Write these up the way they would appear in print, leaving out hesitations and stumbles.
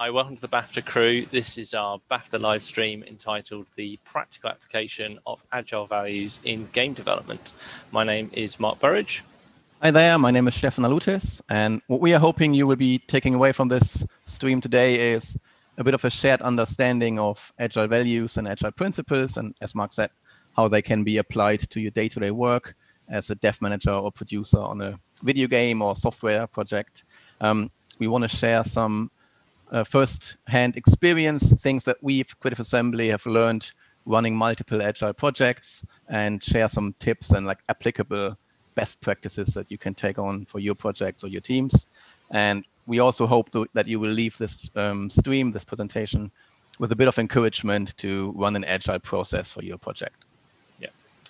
Hi, welcome to the BAFTA crew. This is our BAFTA live stream entitled The Practical Application of Agile Values in Game Development. My name is Mark Burridge. Hi there, my name is Stefan Alutis, and what we are hoping you will be taking away from this stream today is a bit of a shared understanding of Agile values and Agile principles, and as Mark said, how they can be applied to your day-to-day work as a dev manager or producer on a video game or software project. We want to share some first-hand experience, things that we at Creative Assembly have learned running multiple Agile projects, and share some tips and applicable best practices that you can take on for your projects or your teams. And we also hope that you will leave this stream, this presentation, with a bit of encouragement to run an Agile process for your project. Yeah,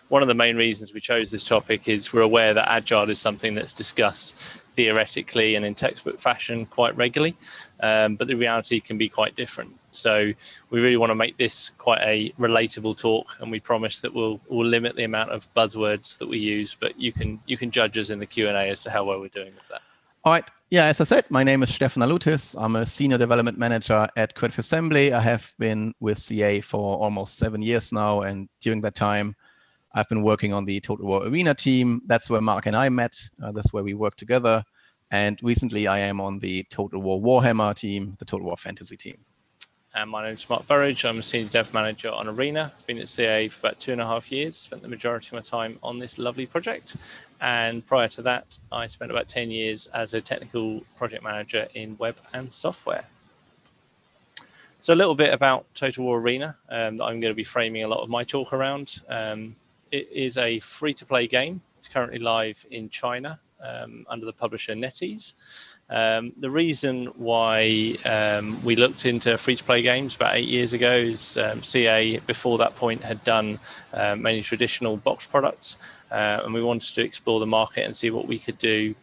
one of the main reasons we chose this topic is we're aware that Agile is something that's discussed theoretically and in textbook fashion quite regularly, but the reality can be quite different. So we really want to make this quite a relatable talk, and we promise that we'll limit the amount of buzzwords that we use, but you can judge us in the Q&A as to how well we're doing with that. All right. Yeah, as I said, my name is Stefan Alutis. I'm a senior development manager at Creative Assembly. I have been with CA for almost 7 years now, and during that time, I've been working on the Total War Arena team. That's where Mark and I met. That's where we work together. And recently, I am on the Total War Warhammer team, the Total War Fantasy team. And my name is Mark Burridge. I'm a senior dev manager on Arena. I've been at CA for about 2.5 years, spent the majority of my time on this lovely project. And prior to that, I spent about 10 years as a technical project manager in web and software. So a little bit about Total War Arena that I'm going to be framing a lot of my talk around. It is a free-to-play game. It's currently live in China under the publisher NetEase. The reason why we looked into free-to-play games about 8 years ago is CA before that point had done many traditional box products, and we wanted to explore the market and see what we could do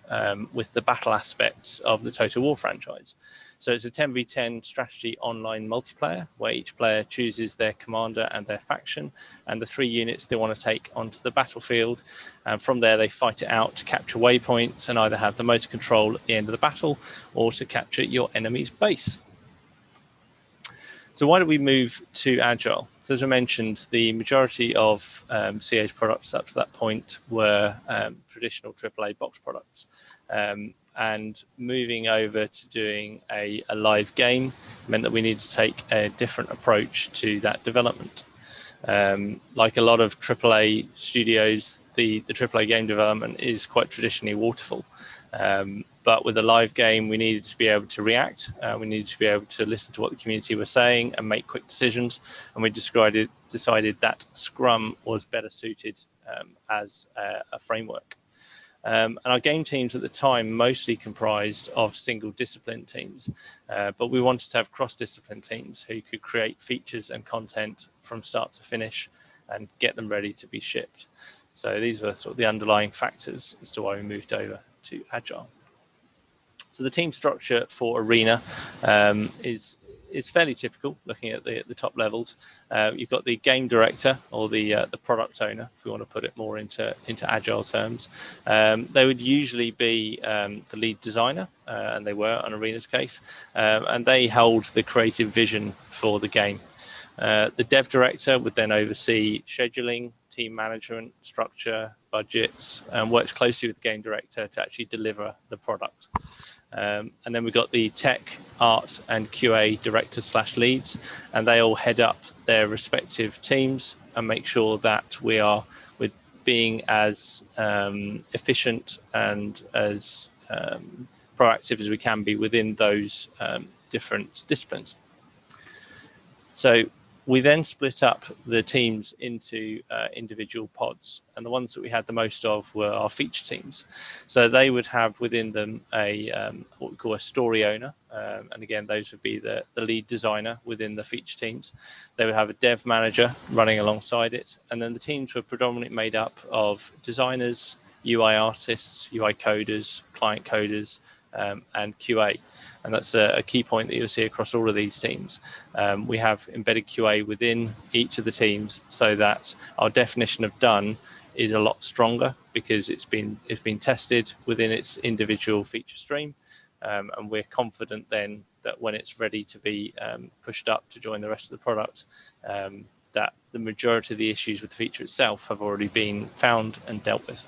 with the battle aspects of the Total War franchise. So it's a 10v10 strategy online multiplayer where each player chooses their commander and their faction and the 3 units they want to take onto the battlefield. And from there, they fight it out to capture waypoints and either have the most control at the end of the battle or to capture your enemy's base. So why did we move to Agile? So as I mentioned, the majority of CA's products up to that point were traditional AAA box products. And moving over to doing a live game meant that we needed to take a different approach to that development. Like a lot of AAA studios, the AAA game development is quite traditionally waterfall. But with a live game, we needed to be able to react. We needed to be able to listen to what the community was saying and make quick decisions. And we decided that Scrum was better suited as a framework. And our game teams at the time mostly comprised of single discipline teams, but we wanted to have cross-discipline teams who could create features and content from start to finish and get them ready to be shipped. So these were sort of the underlying factors as to why we moved over to Agile. So the team structure for Arena is fairly typical, looking at the top levels. You've got the game director or the product owner, if we want to put it more into Agile terms. They would usually be the lead designer, and they were on Arena's case, and they held the creative vision for the game. The dev director would then oversee scheduling, team management, structure, budgets, and works closely with the game director to actually deliver the product. And then we've got the tech, art, and QA directors/leads, and they all head up their respective teams and make sure that we're being as efficient and as proactive as we can be within those different disciplines. So we then split up the teams into individual pods, and the ones that we had the most of were our feature teams. So they would have within them what we call a story owner, and again, those would be the lead designer within the feature teams. They would have a dev manager running alongside it, and then the teams were predominantly made up of designers, UI artists, UI coders, client coders, and QA. And that's a key point that you'll see across all of these teams. We have embedded QA within each of the teams so that our definition of done is a lot stronger because it's been tested within its individual feature stream. And we're confident then that when it's ready to be pushed up to join the rest of the product, that the majority of the issues with the feature itself have already been found and dealt with.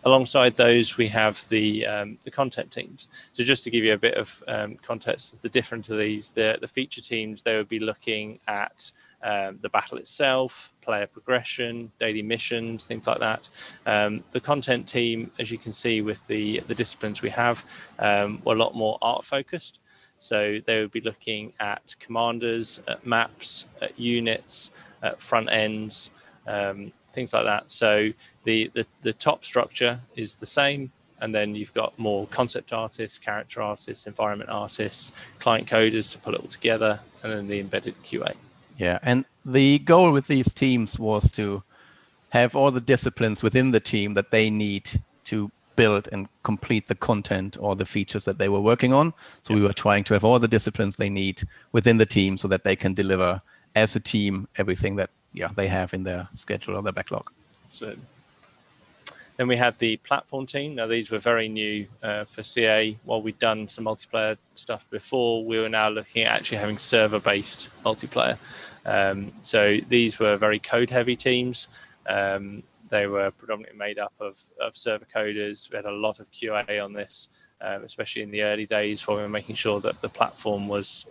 Alongside those, we have the content teams. So just to give you a bit of context, the difference of these, the feature teams, they would be looking at the battle itself, player progression, daily missions, things like that. The content team, as you can see with the disciplines we have, were a lot more art focused. So they would be looking at commanders, at maps, at units, at front ends, things like that. So the top structure is the same, and then you've got more concept artists, character artists, environment artists, client coders to pull it all together, and then the embedded QA. Yeah, and the goal with these teams was to have all the disciplines within the team that they need to build and complete the content or the features that they were working on. So we were trying to have all the disciplines they need within the team so that they can deliver as a team everything that they have in their schedule or their backlog. So then we had the platform team. Now these were very new for CA. While we'd done some multiplayer stuff before, we were now looking at actually having server-based multiplayer. So these were very code-heavy teams. They were predominantly made up of server coders. We had a lot of QA on this, especially in the early days where we were making sure that the platform was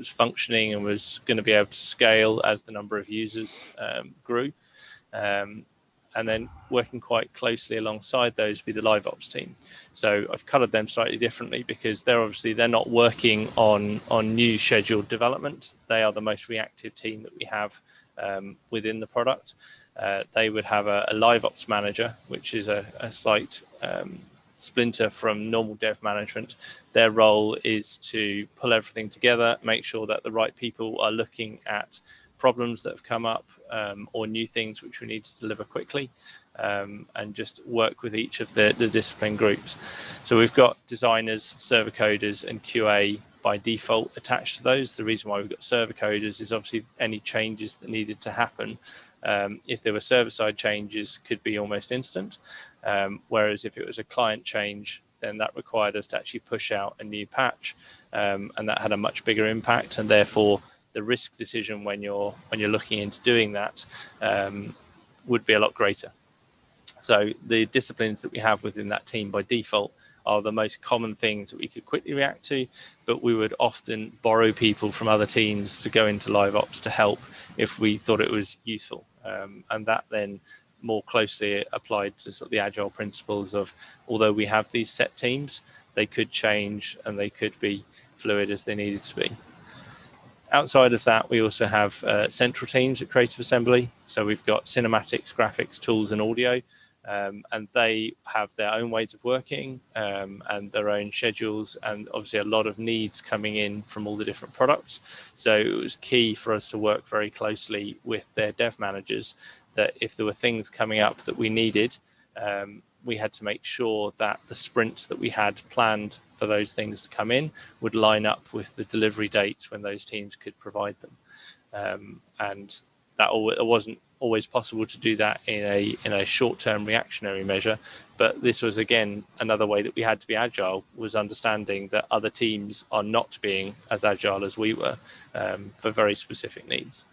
functioning and was going to be able to scale as the number of users grew. And then working quite closely alongside those would be the live ops team. So I've coloured them slightly differently because they're not working on new scheduled development. They are the most reactive team that we have within the product. They would have a live ops manager, which is a slight splinter from normal dev management. Their role is to pull everything together, make sure that the right people are looking at problems that have come up or new things which we need to deliver quickly, and just work with each of the discipline groups. So we've got designers, server coders, and QA by default attached to those. The reason why we've got server coders is obviously any changes that needed to happen. If there were server-side changes, could be almost instant. Whereas if it was a client change, then that required us to actually push out a new patch, and that had a much bigger impact, and therefore the risk decision when you're looking into doing that would be a lot greater. So the disciplines that we have within that team by default are the most common things that we could quickly react to, but we would often borrow people from other teams to go into live ops to help if we thought it was useful. And that then more closely applied to sort of the agile principles of, although we have these set teams, they could change and they could be fluid as they needed to be. Outside of that, we also have central teams at Creative Assembly. So we've got cinematics, graphics, tools, and audio, and they have their own ways of working and their own schedules, and obviously a lot of needs coming in from all the different products. So it was key for us to work very closely with their dev managers, that if there were things coming up that we needed, we had to make sure that the sprint that we had planned for those things to come in would line up with the delivery dates when those teams could provide them. And that it wasn't always possible to do that in a short-term reactionary measure. But this was, again, another way that we had to be agile, was understanding that other teams are not being as agile as we were for very specific needs.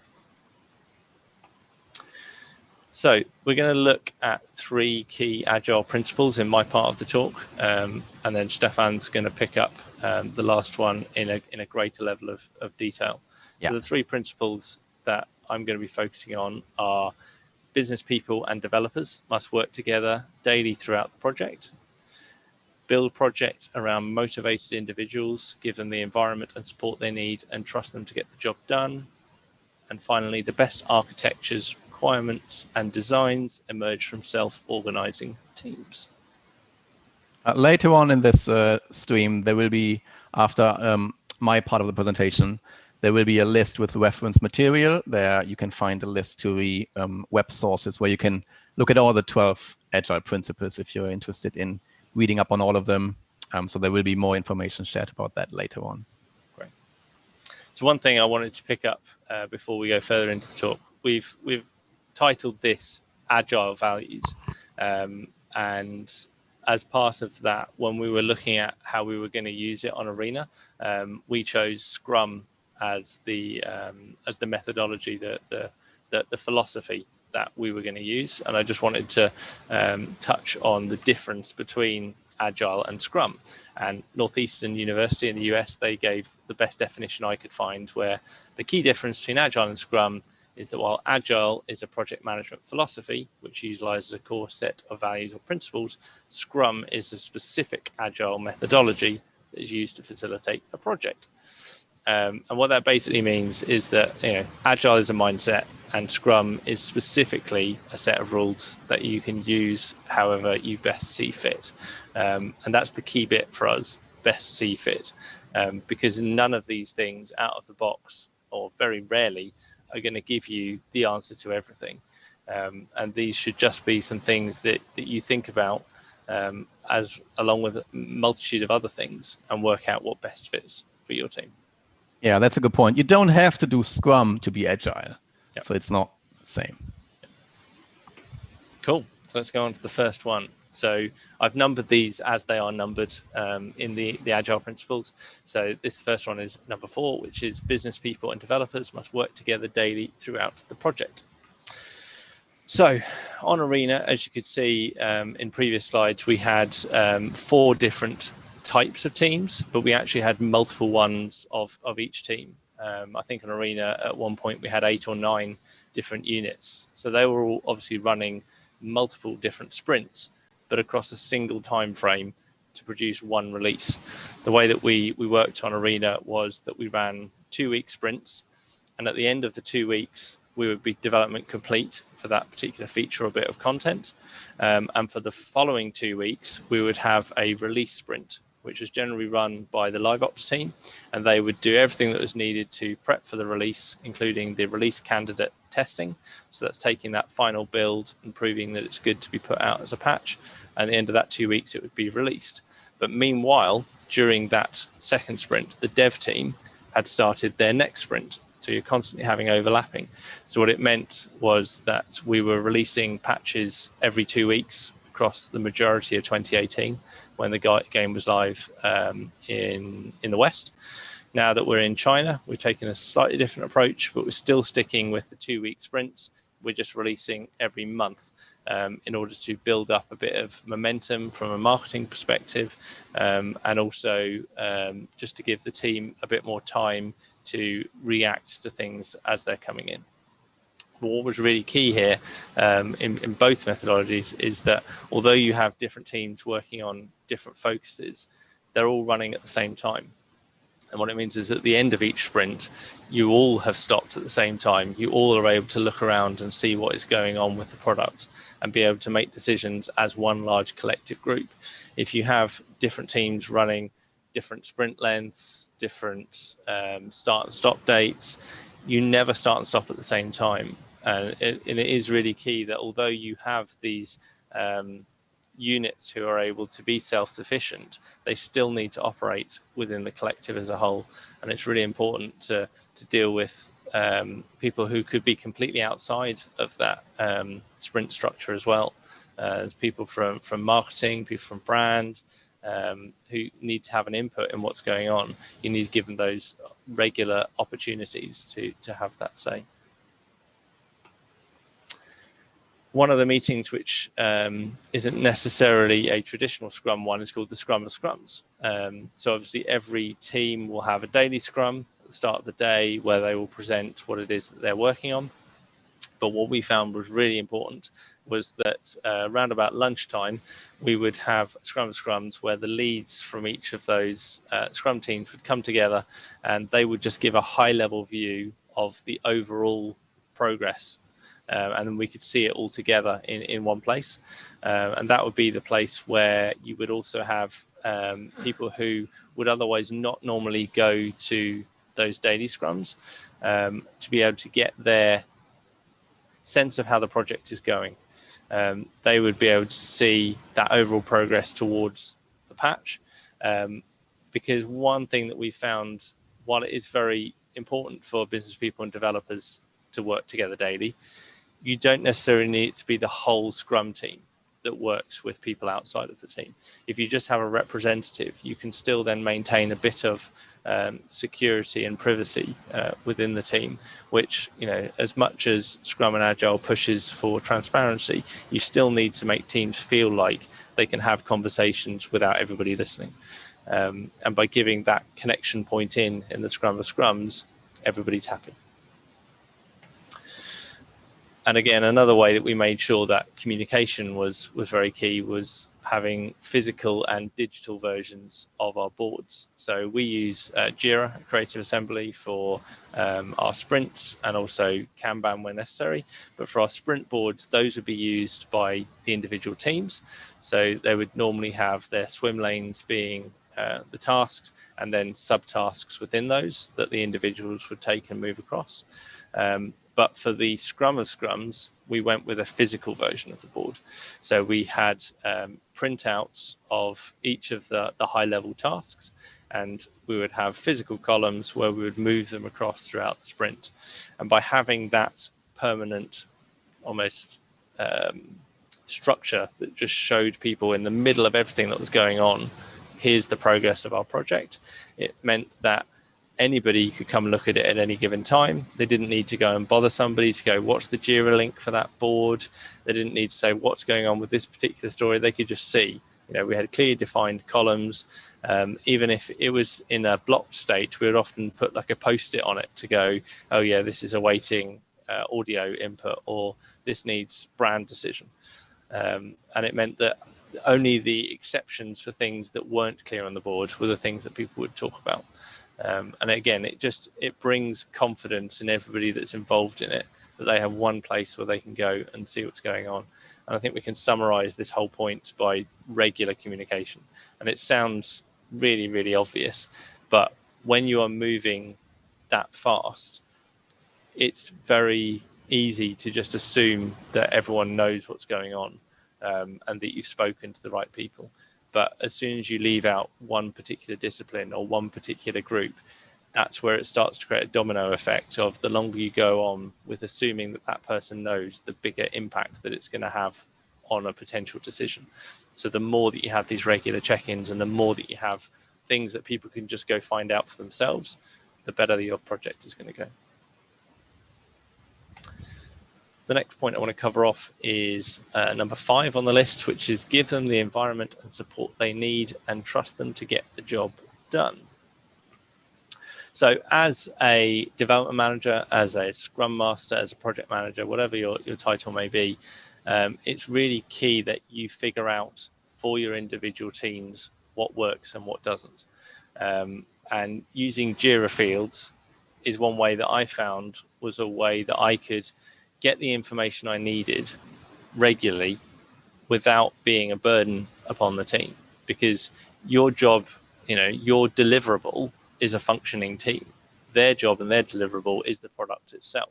So we're going to look at 3 key agile principles in my part of the talk, and then Stefan's going to pick up the last one in a greater level of detail. So the 3 principles that I'm going to be focusing on are: business people and developers must work together daily throughout the project. Build projects around motivated individuals, give them the environment and support they need, and trust them to get the job done. And finally, the best architectures, requirements, and designs emerge from self-organizing teams. Later on in this stream, there will be, after my part of the presentation, there will be a list with reference material. There you can find a list to the web sources where you can look at all the 12 agile principles if you're interested in reading up on all of them. So there will be more information shared about that later on. Great. So one thing I wanted to pick up before we go further into the talk, we've titled this Agile Values, and as part of that, when we were looking at how we were going to use it on Arena, we chose Scrum as the methodology, the philosophy that we were going to use. And I just wanted to touch on the difference between Agile and Scrum. And Northeastern University in the US, they gave the best definition I could find, where the key difference between Agile and Scrum is that while Agile is a project management philosophy, which utilizes a core set of values or principles, Scrum is a specific Agile methodology that is used to facilitate a project. And what that basically means is that Agile is a mindset, and Scrum is specifically a set of rules that you can use however you best see fit. And that's the key bit for us, best see fit, because none of these things out of the box, or very rarely, are going to give you the answer to everything. And these should just be some things that you think about as along with a multitude of other things, and work out what best fits for your team. Yeah, that's a good point. You don't have to do Scrum to be Agile. Yep. So it's not the same. Yep. Cool. So let's go on to the first one. So I've numbered these as they are numbered in the Agile principles. So this first one is number 4, which is business people and developers must work together daily throughout the project. So on Arena, as you could see in previous slides, we had 4 different types of teams, but we actually had multiple ones of each team. I think on Arena at one point we had 8 or 9 different units. So they were all obviously running multiple different sprints, but across a single time frame to produce one release. The way that we worked on Arena was that we ran 2-week sprints, and at the end of the 2 weeks, we would be development complete for that particular feature or bit of content. And for the following 2 weeks, we would have a release sprint, which was generally run by the live ops team, and they would do everything that was needed to prep for the release, including the release candidate testing. So that's taking that final build and proving that it's good to be put out as a patch. And at the end of that 2 weeks, it would be released. But meanwhile, during that second sprint, the dev team had started their next sprint. So you're constantly having overlapping. So what it meant was that we were releasing patches every 2 weeks across the majority of 2018 when the game was live in the West. Now that we're in China, we've taken a slightly different approach, but we're still sticking with the 2-week sprints. We're just releasing every month in order to build up a bit of momentum from a marketing perspective, and also just to give the team a bit more time to react to things as they're coming in. What was really key here in both methodologies is that although you have different teams working on different focuses, they're all running at the same time. And what it means is at the end of each sprint, you all have stopped at the same time. You all are able to look around and see what is going on with the product and be able to make decisions as one large collective group. If you have different teams running different sprint lengths, different start and stop dates, you never start and stop at the same time. And it is really key that although you have these units who are able to be self-sufficient, they still need to operate within the collective as a whole. And it's really important to deal with people who could be completely outside of that sprint structure as well. People from marketing, people from brand, who need to have an input in what's going on. You need to give them those regular opportunities to have that say. One of the meetings which isn't necessarily a traditional Scrum one is called the Scrum of Scrums. So obviously every team will have a daily Scrum at the start of the day where they will present what it is that they're working on. But what we found was really important was that around about lunchtime, we would have Scrum of Scrums where the leads from each of those Scrum teams would come together and they would just give a high-level view of the overall progress. And then we could see it all together in one place. And that would be the place where you would also have people who would otherwise not normally go to those daily scrums to be able to get their sense of how the project is going. They would be able to see that overall progress towards the patch. Because one thing that we found, while it is very important for business people and developers to work together daily, you don't necessarily need it to be the whole Scrum team. that works with people outside of the team. If you just have a representative, you can still then maintain a bit of security and privacy within the team, which, as much as Scrum and Agile pushes for transparency, you still need to make teams feel like they can have conversations without everybody listening. And by giving that connection point in the Scrum of Scrums, everybody's happy. And again, another way that we made sure that communication was very key was having physical and digital versions of our boards. So we use Jira, Creative Assembly, for our sprints, and also Kanban when necessary. But for our sprint boards, those would be used by the individual teams. So they would normally have their swim lanes being the tasks, and then subtasks within those that the individuals would take and move across. But for the Scrum of Scrums, we went with a physical version of the board. So we had printouts of each of the high-level tasks, and we would have physical columns where we would move them across throughout the sprint. And by having that permanent, almost structure that just showed people in the middle of everything that was going on, here's the progress of our project, it meant that anybody could come look at it at any given time. They didn't need to go and bother somebody to go, what's the Jira link for that board? They didn't need to say, what's going on with this particular story? They could just see, we had clearly defined columns. Even if it was in a blocked state, we would often put like a post-it on it to go, oh yeah, this is awaiting audio input, or this needs brand decision. And it meant that only the exceptions for things that weren't clear on the board were the things that people would talk about. And again, it brings confidence in everybody that's involved in it, that they have one place where they can go and see what's going on. And I think we can summarize this whole point by regular communication. And it sounds really, really obvious, but when you are moving that fast, it's very easy to just assume that everyone knows what's going on, and that you've spoken to the right people. But as soon as you leave out one particular discipline or one particular group, that's where it starts to create a domino effect of the longer you go on with assuming that that person knows, the bigger impact that it's going to have on a potential decision. So the more that you have these regular check-ins, and the more that you have things that people can just go find out for themselves, the better your project is going to go. The next point I want to cover off is number 5 on the list, which is give them the environment and support they need and trust them to get the job done. So as a development manager, as a Scrum Master, as a project manager, whatever your title may be, it's really key that you figure out for your individual teams what works and what doesn't. And using Jira fields is one way that I found was a way that I could get the information I needed regularly without being a burden upon the team, because your job, your deliverable is a functioning team. Their job and their deliverable is the product itself.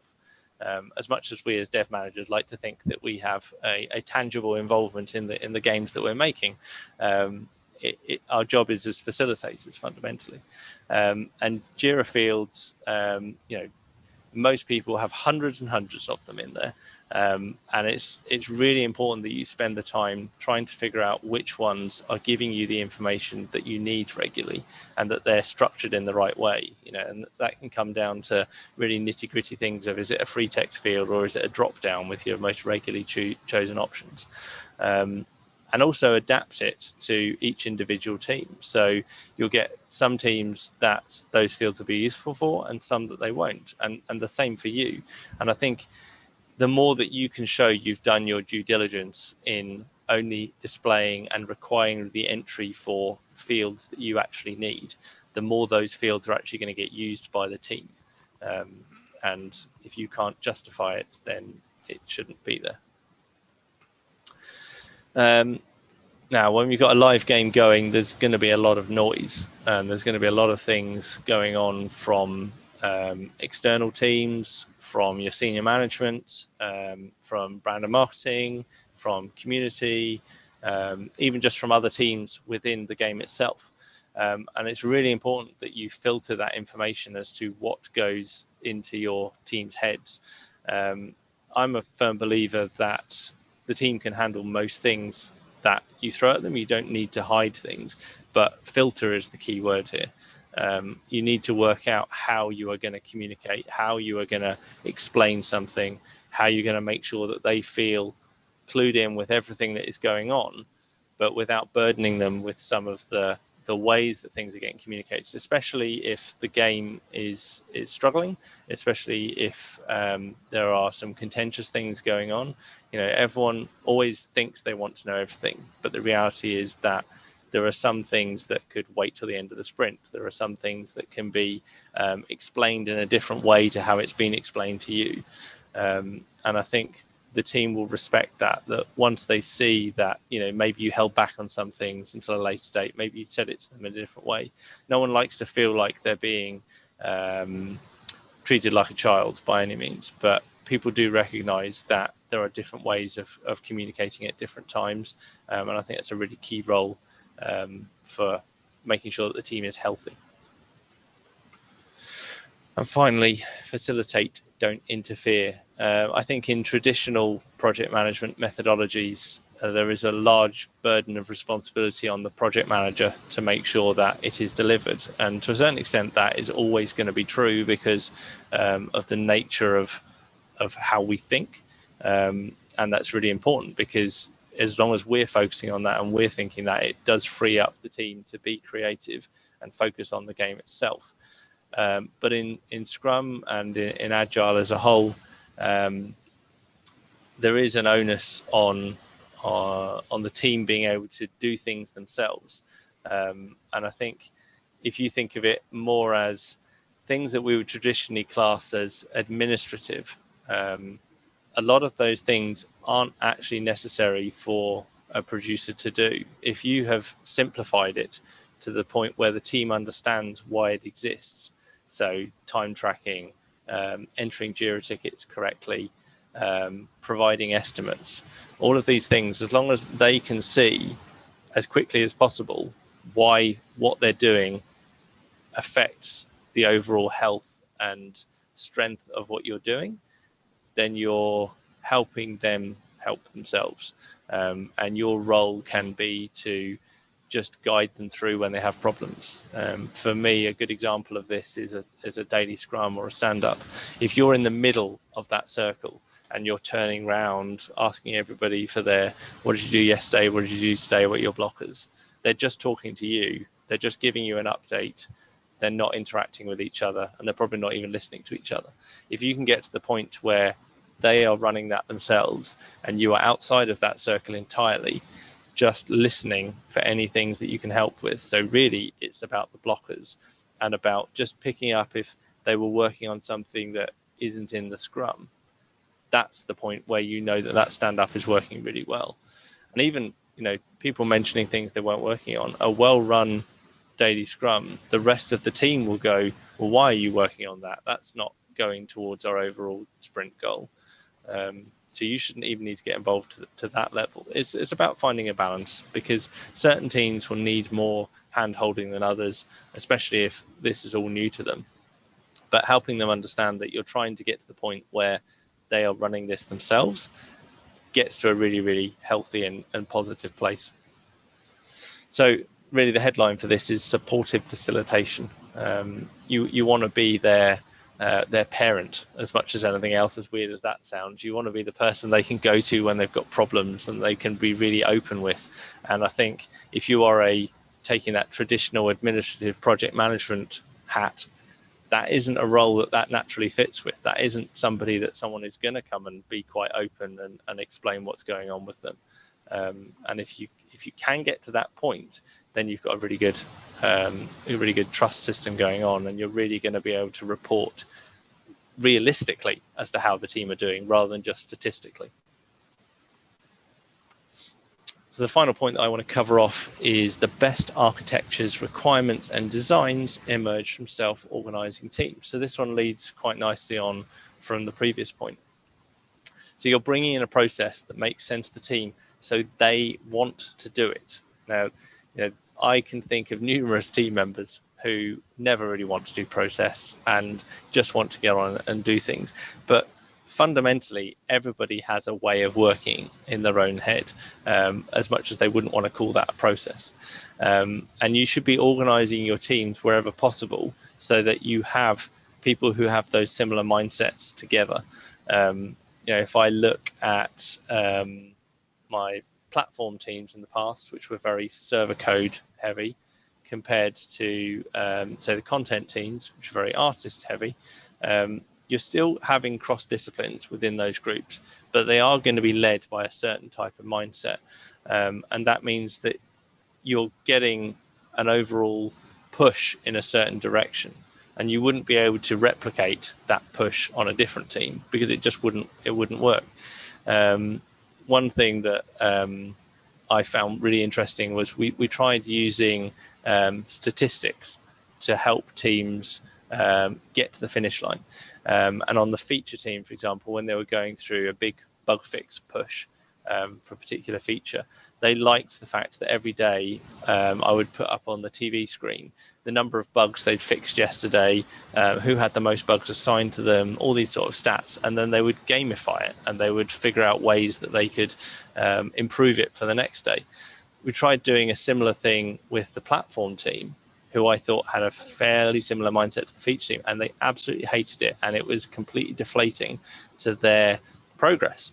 As much as we as dev managers like to think that we have a tangible involvement in the games that we're making, our job is as facilitators fundamentally. And Jira fields, most people have hundreds and hundreds of them in there. And it's really important that you spend the time trying to figure out which ones are giving you the information that you need regularly, and that they're structured in the right way. And that can come down to really nitty gritty things of, is it a free text field or is it a drop down with your most regularly chosen options? And also adapt it to each individual team. So you'll get some teams that those fields will be useful for, and some that they won't, and the same for you. And I think the more that you can show you've done your due diligence in only displaying and requiring the entry for fields that you actually need, the more those fields are actually going to get used by the team. And if you can't justify it, then it shouldn't be there. Now, when we've got a live game going, there's going to be a lot of noise, and there's going to be a lot of things going on from external teams, from your senior management, from brand and marketing, from community, even just from other teams within the game itself. And it's really important that you filter that information as to what goes into your team's heads. I'm a firm believer that the team can handle most things that you throw at them. You don't need to hide things, but filter is the key word here. You need to work out how you are going to communicate, how you are going to explain something, how you're going to make sure that they feel clued in with everything that is going on, but without burdening them with some of the ways that things are getting communicated, especially if the game is struggling, especially if there are some contentious things going on. Everyone always thinks they want to know everything, but the reality is that there are some things that could wait till the end of the sprint. There are some things that can be explained in a different way to how it's been explained to you. And I think the team will respect that once they see that, maybe you held back on some things until a later date, maybe you said it to them in a different way. No one likes to feel like they're being treated like a child by any means, but people do recognize that there are different ways of communicating at different times. And I think that's a really key role for making sure that the team is healthy. And finally, facilitate, don't interfere. I think in traditional project management methodologies, there is a large burden of responsibility on the project manager to make sure that it is delivered. And to a certain extent, that is always going to be true because of the nature of how we think. And that's really important because as long as we're focusing on that and we're thinking that, it does free up the team to be creative and focus on the game itself. But in Scrum and in Agile as a whole, there is an onus on the team being able to do things themselves. And I think if you think of it more as things that we would traditionally class as administrative, a lot of those things aren't actually necessary for a producer to do. If you have simplified it to the point where the team understands why it exists, so time tracking, entering JIRA tickets correctly, providing estimates, all of these things, as long as they can see as quickly as possible why what they're doing affects the overall health and strength of what you're doing, then you're helping them help themselves. And your role can be to just guide them through when they have problems. For me, a good example of this is a daily scrum or a stand-up. If you're in the middle of that circle and you're turning around, asking everybody for what did you do yesterday, what did you do today, what are your blockers? They're just talking to you. They're just giving you an update. They're not interacting with each other, and they're probably not even listening to each other. If you can get to the point where they are running that themselves and you are outside of that circle entirely, just listening for any things that you can help with. So really it's about the blockers and about just picking up if they were working on something that isn't in the scrum. That's the point where you know that stand-up is working really well. And even, people mentioning things they weren't working on, a well-run daily scrum, the rest of the team will go, well, why are you working on that? That's not going towards our overall sprint goal. So you shouldn't even need to get involved to that level. It's about finding a balance, because certain teams will need more hand-holding than others, especially if this is all new to them. But helping them understand that you're trying to get to the point where they are running this themselves gets to a really, really healthy and positive place. So really the headline for this is supportive facilitation. You want to be their parent as much as anything else, as weird as that sounds. You want to be the person they can go to when they've got problems and they can be really open with. And I think if you are taking that traditional administrative project management hat, that isn't a role that naturally fits with. That isn't somebody that someone is going to come and be quite open and explain what's going on with them. And if you can get to that point, then you've got a really good trust system going on, and you're really going to be able to report realistically as to how the team are doing rather than just statistically. So the final point that I want to cover off is the best architectures, requirements and designs emerge from self-organizing teams. So this one leads quite nicely on from the previous point. So you're bringing in a process that makes sense to the team so they want to do it. Now, I can think of numerous team members who never really want to do process and just want to get on and do things. But fundamentally, everybody has a way of working in their own head, as much as they wouldn't want to call that a process. And you should be organizing your teams wherever possible so that you have people who have those similar mindsets together. If I look at my platform teams in the past, which were very server code heavy, compared to, say, the content teams, which are very artist heavy, you're still having cross disciplines within those groups, but they are going to be led by a certain type of mindset. And that means that you're getting an overall push in a certain direction, and you wouldn't be able to replicate that push on a different team because it just wouldn't work. One thing that I found really interesting was we tried using statistics to help teams get to the finish line. And on the feature team, for example, when they were going through a big bug fix push for a particular feature, they liked the fact that every day I would put up on the TV screen the number of bugs they'd fixed yesterday, who had the most bugs assigned to them, all these sort of stats, and then they would gamify it and they would figure out ways that they could improve it for the next day. We tried doing a similar thing with the platform team, who I thought had a fairly similar mindset to the feature team, and they absolutely hated it, and it was completely deflating to their progress.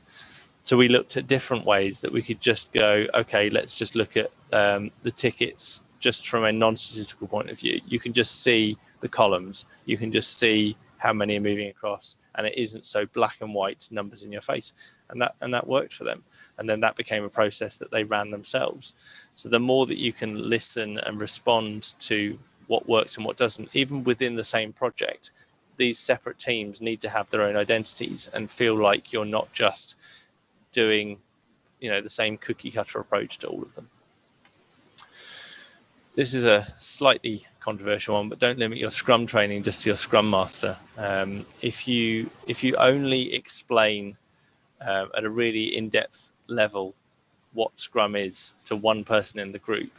So we looked at different ways that we could just go, okay, let's just look at the tickets just from a non-statistical point of view. You can just see the columns, you can just see how many are moving across, and it isn't so black and white numbers in your face. And that worked for them. And then that became a process that they ran themselves. So the more that you can listen and respond to what works and what doesn't, even within the same project, these separate teams need to have their own identities and feel like you're not just doing, the same cookie cutter approach to all of them. This is a slightly controversial one, but don't limit your Scrum training just to your Scrum Master. If you only explain at a really in-depth level what Scrum is to one person in the group,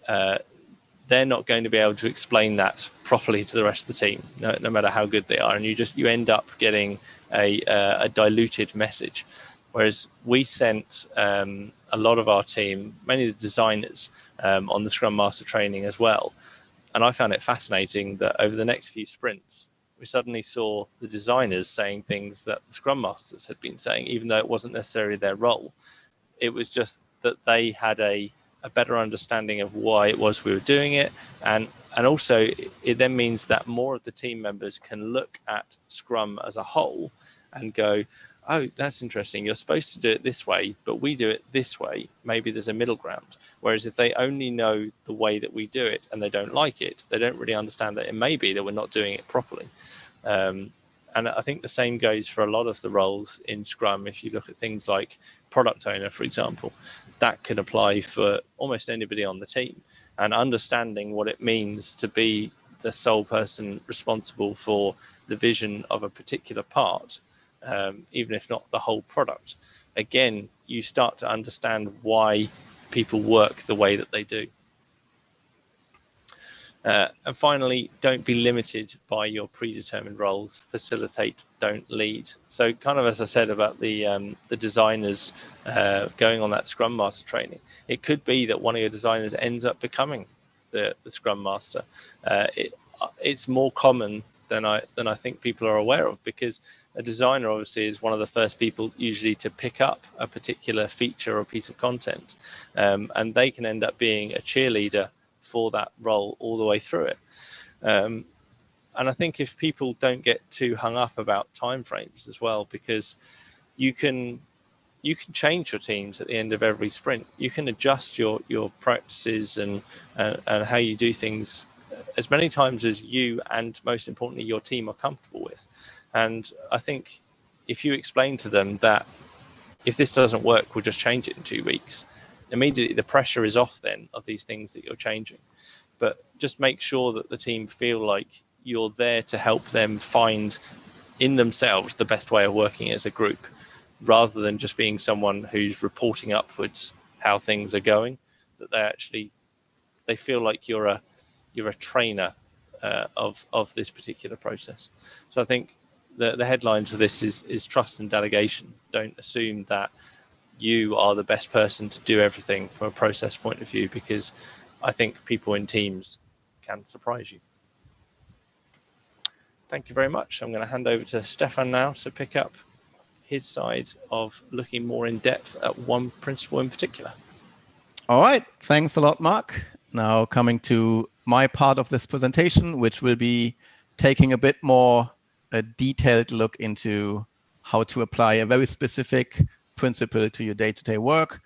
they're not going to be able to explain that properly to the rest of the team, no matter how good they are, and you end up getting a diluted message. Whereas we sent a lot of our team, mainly the designers, on the Scrum Master training as well, and I found it fascinating that over the next few sprints, we suddenly saw the designers saying things that the Scrum Masters had been saying, even though it wasn't necessarily their role. It was just that they had a better understanding of why it was we were doing it. And also it then means that more of the team members can look at Scrum as a whole and go, oh, that's interesting. You're supposed to do it this way, but we do it this way. Maybe there's a middle ground. Whereas if they only know the way that we do it and they don't like it, they don't really understand that it may be that we're not doing it properly. And I think the same goes for a lot of the roles in Scrum. If you look at things like product owner, for example, that can apply for almost anybody on the team. And understanding what it means to be the sole person responsible for the vision of a particular part, even if not the whole product, again, you start to understand why people work the way that they do. And finally, don't be limited by your predetermined roles. Facilitate, don't lead. So kind of as I said about the designers going on that Scrum Master training, it could be that one of your designers ends up becoming the Scrum Master. It's more common than I think people are aware of, because a designer obviously is one of the first people usually to pick up a particular feature or piece of content, and they can end up being a cheerleader for that role all the way through it. And I think if people don't get too hung up about timeframes as well, because you can change your teams at the end of every sprint. You can adjust your practices and how you do things as many times as you and most importantly your team are comfortable with. And I think if you explain to them that if this doesn't work, we'll just change it in 2 weeks, immediately the pressure is off then of these things that you're changing. But just make sure that the team feel like you're there to help them find in themselves the best way of working as a group, rather than just being someone who's reporting upwards how things are going, that they feel like you're a trainer of this particular process. So I think the headlines of this is trust and delegation. Don't assume that you are the best person to do everything from a process point of view, because I think people in teams can surprise you. Thank you very much. I'm going to hand over to Stefan now to pick up his side of looking more in depth at one principle in particular. All right. Thanks a lot, Mark. Now coming to my part of this presentation, which will be taking a bit more a detailed look into how to apply a very specific principle to your day-to-day work.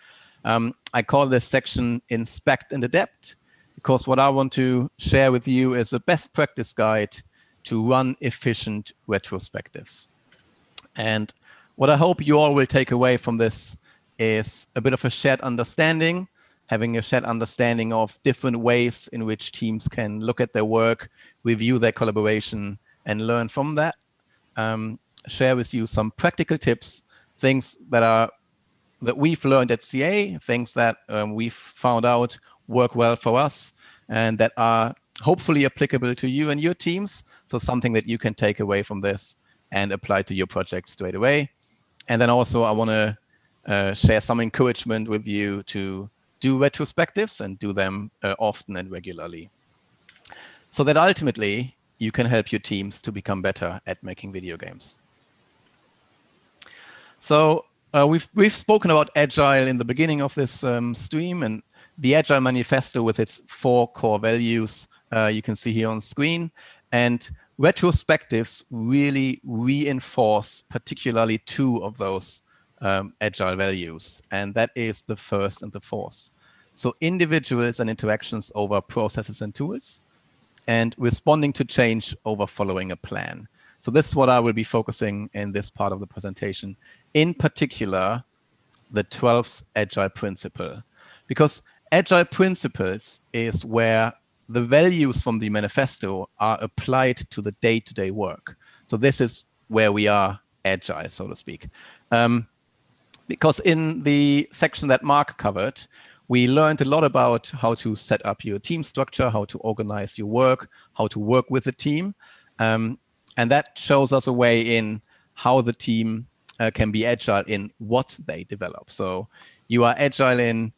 I call this section Inspect and Adapt, because what I want to share with you is a best practice guide to run efficient retrospectives. And what I hope you all will take away from this is a bit of a shared understanding, having a shared understanding of different ways in which teams can look at their work, review their collaboration, and learn from that. Share with you some practical tips, things that we've learned at CA, things that we've found out work well for us, and that are hopefully applicable to you and your teams. So something that you can take away from this and apply to your project straight away. And then also I want to share some encouragement with you to do retrospectives and do them often and regularly, so that ultimately you can help your teams to become better at making video games. So we've spoken about Agile in the beginning of this stream, and the Agile Manifesto with its 4 core values you can see here on screen. And retrospectives really reinforce particularly 2 of those Agile values, and that is the first and the fourth. So individuals and interactions over processes and tools, and responding to change over following a plan. So this is what I will be focusing in this part of the presentation, in particular, the 12th Agile principle, because Agile principles is where the values from the manifesto are applied to the day-to-day work. So this is where we are Agile, so to speak. Because in the section that Mark covered, we learned a lot about how to set up your team structure, how to organize your work, how to work with a team. And that shows us a way in how the team can be agile in what they develop. So you are agile in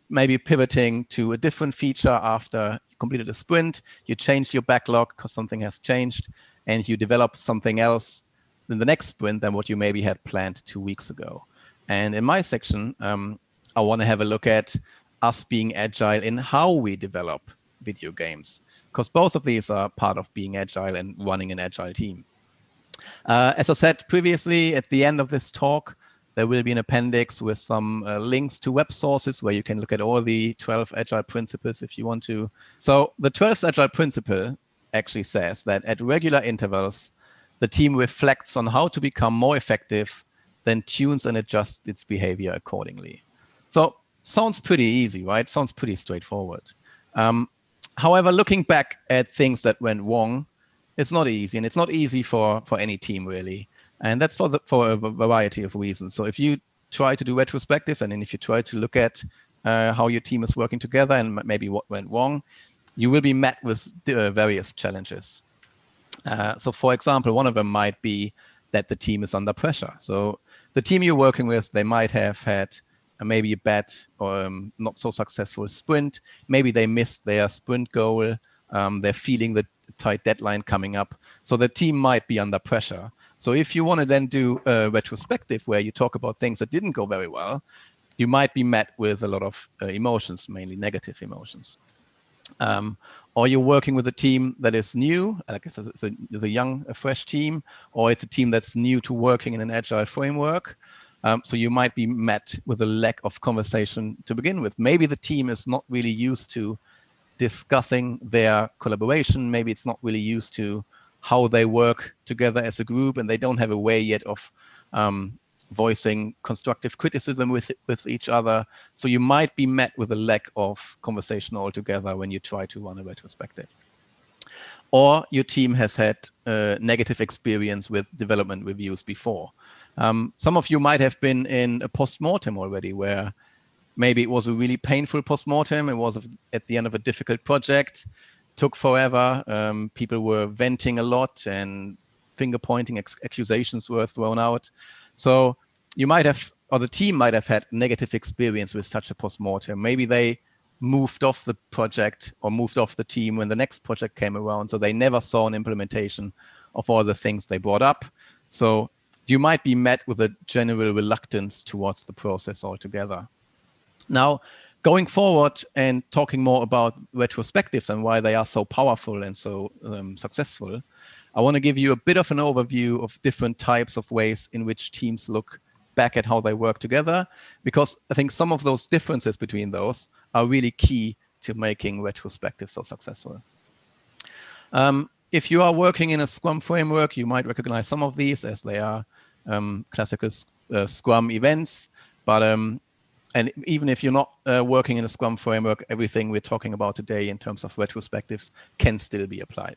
maybe pivoting to a different feature after you completed a sprint, you changed your backlog because something has changed, and you develop something else in the next sprint than what you maybe had planned 2 weeks ago. And in my section, I want to have a look at us being agile in how we develop video games, because both of these are part of being agile and running an agile team. As I said previously, at the end of this talk, there will be an appendix with some links to web sources where you can look at all the 12 agile principles if you want to. So the 12th agile principle actually says that at regular intervals, the team reflects on how to become more effective, then tunes and adjusts its behavior accordingly. So sounds pretty easy, right? Sounds pretty straightforward. However, looking back at things that went wrong, it's not easy, and it's not easy for any team really. And that's for a variety of reasons. So if you try to do retrospectives, and then if you try to look at how your team is working together and maybe what went wrong, you will be met with various challenges. So for example, one of them might be that the team is under pressure. So the team you're working with, they might have had maybe a bad or not so successful sprint. Maybe they missed their sprint goal. They're feeling the tight deadline coming up. So the team might be under pressure. So if you want to then do a retrospective where you talk about things that didn't go very well, you might be met with a lot of emotions, mainly negative emotions. Or you're working with a team that is new, like it's a young, a fresh team, or it's a team that's new to working in an agile framework. So you might be met with a lack of conversation to begin with. Maybe the team is not really used to discussing their collaboration. Maybe it's not really used to how they work together as a group, and they don't have a way yet of voicing constructive criticism with each other. So you might be met with a lack of conversation altogether when you try to run a retrospective. Or your team has had a negative experience with development reviews before. Some of you might have been in a post-mortem already, where maybe it was a really painful post-mortem. It was at the end of a difficult project, took forever. People were venting a lot and finger pointing, accusations were thrown out. So you might have, or the team might have had negative experience with such a postmortem. Maybe they moved off the project or moved off the team when the next project came around. So they never saw an implementation of all the things they brought up. So you might be met with a general reluctance towards the process altogether. Now, going forward and talking more about retrospectives and why they are so powerful and so successful, I want to give you a bit of an overview of different types of ways in which teams look back at how they work together, because I think some of those differences between those are really key to making retrospectives so successful. If you are working in a Scrum framework, you might recognize some of these as they are classical Scrum events, but and even if you're not working in a Scrum framework, everything we're talking about today in terms of retrospectives can still be applied.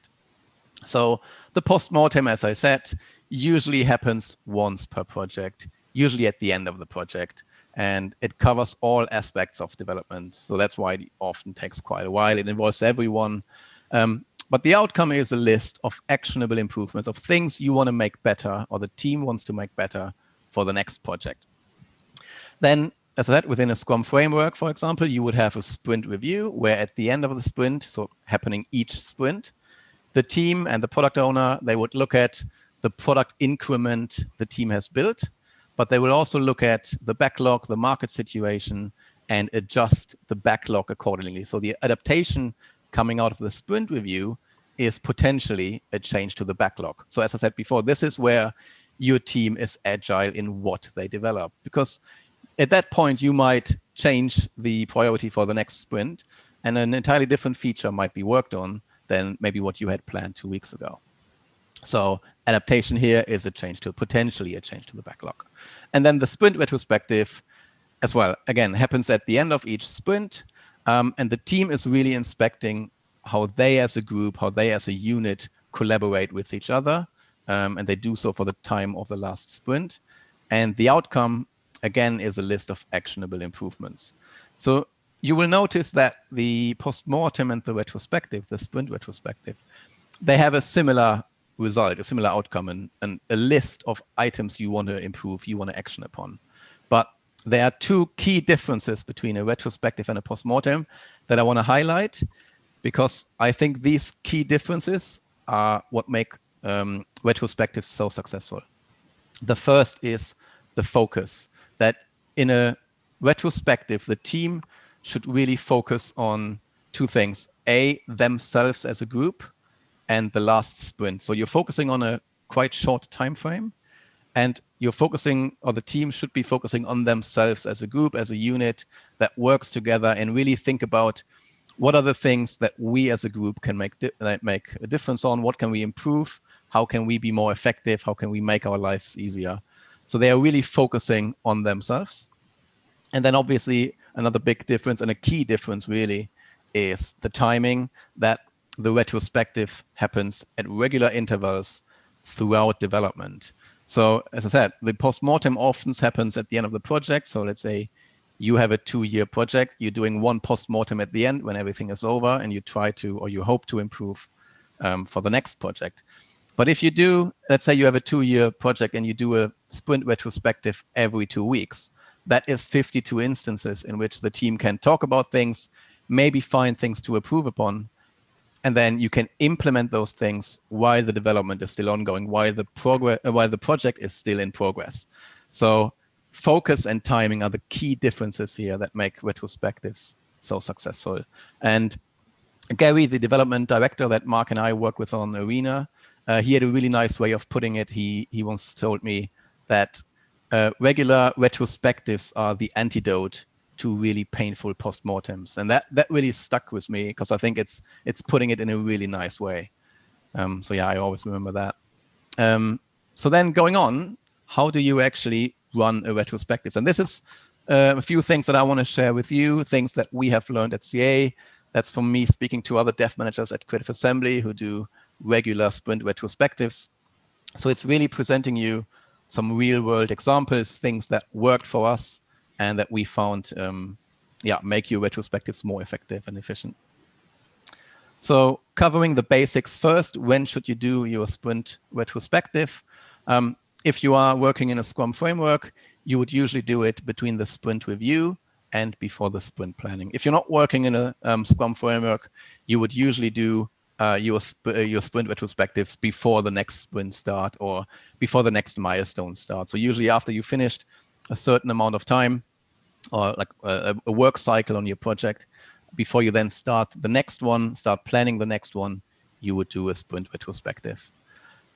So the postmortem, as I said, usually happens once per project, usually at the end of the project, and it covers all aspects of development. So that's why it often takes quite a while. It involves everyone. But the outcome is a list of actionable improvements, of things you want to make better or the team wants to make better for the next project. Then, as I said, within a Scrum framework, for example, you would have a sprint review where at the end of the sprint, so happening each sprint, the team and the product owner, they would look at the product increment the team has built, but they will also look at the backlog, the market situation, and adjust the backlog accordingly. So the adaptation coming out of the sprint review is potentially a change to the backlog. So as I said before, this is where your team is agile in what they develop, because at that point, you might change the priority for the next sprint, and an entirely different feature might be worked on than maybe what you had planned 2 weeks ago. So adaptation here is potentially a change to the backlog. And then the sprint retrospective as well, again, happens at the end of each sprint. And the team is really inspecting how they as a group, how they as a unit collaborate with each other. And they do so for the time of the last sprint. And the outcome, again, is a list of actionable improvements. So you will notice that the postmortem and the retrospective, the sprint retrospective, they have a similar result, a similar outcome, and a list of items you want to improve, you want to action upon. But there are two key differences between a retrospective and a postmortem that I want to highlight, because I think these key differences are what make retrospectives so successful. The first is the focus, that in a retrospective, the team should really focus on two things: A, themselves as a group, and the last sprint. So you're focusing on a quite short time frame, and you're focusing, or the team should be focusing on themselves as a group, as a unit that works together, and really think about what are the things that we as a group can make a difference on, what can we improve, how can we be more effective, how can we make our lives easier. So they are really focusing on themselves. And then obviously another big difference, and a key difference really, is the timing, that the retrospective happens at regular intervals throughout development. So as I said, the postmortem often happens at the end of the project. So let's say you have a 2-year project, you're doing one postmortem at the end when everything is over, and you try to, or you hope to improve for the next project. But if you do, let's say you have a 2-year project and you do a sprint retrospective every 2 weeks, that is 52 instances in which the team can talk about things, maybe find things to improve upon, and then you can implement those things while the development is still ongoing, while the project is still in progress. So focus and timing are the key differences here that make retrospectives so successful. And Gary, the development director that Mark and I work with on Arena, he had a really nice way of putting it. He once told me that regular retrospectives are the antidote to really painful postmortems, and that really stuck with me, because I think it's putting it in a really nice way. So yeah, I always remember that. So then going on, how do you actually run a retrospective? And this is a few things that I want to share with you, things that we have learned at CA. That's from me speaking to other dev managers at Creative Assembly who do regular sprint retrospectives. So it's really presenting you some real world examples, things that worked for us and that we found make your retrospectives more effective and efficient. So covering the basics first, when should you do your sprint retrospective? If you are working in a Scrum framework, you would usually do it between the sprint review and before the sprint planning. If you're not working in a Scrum framework, you would usually do your sprint retrospectives before the next sprint start or before the next milestone start. So usually after you finished a certain amount of time or like a work cycle on your project, before you then start the next one, start planning the next one, you would do a sprint retrospective.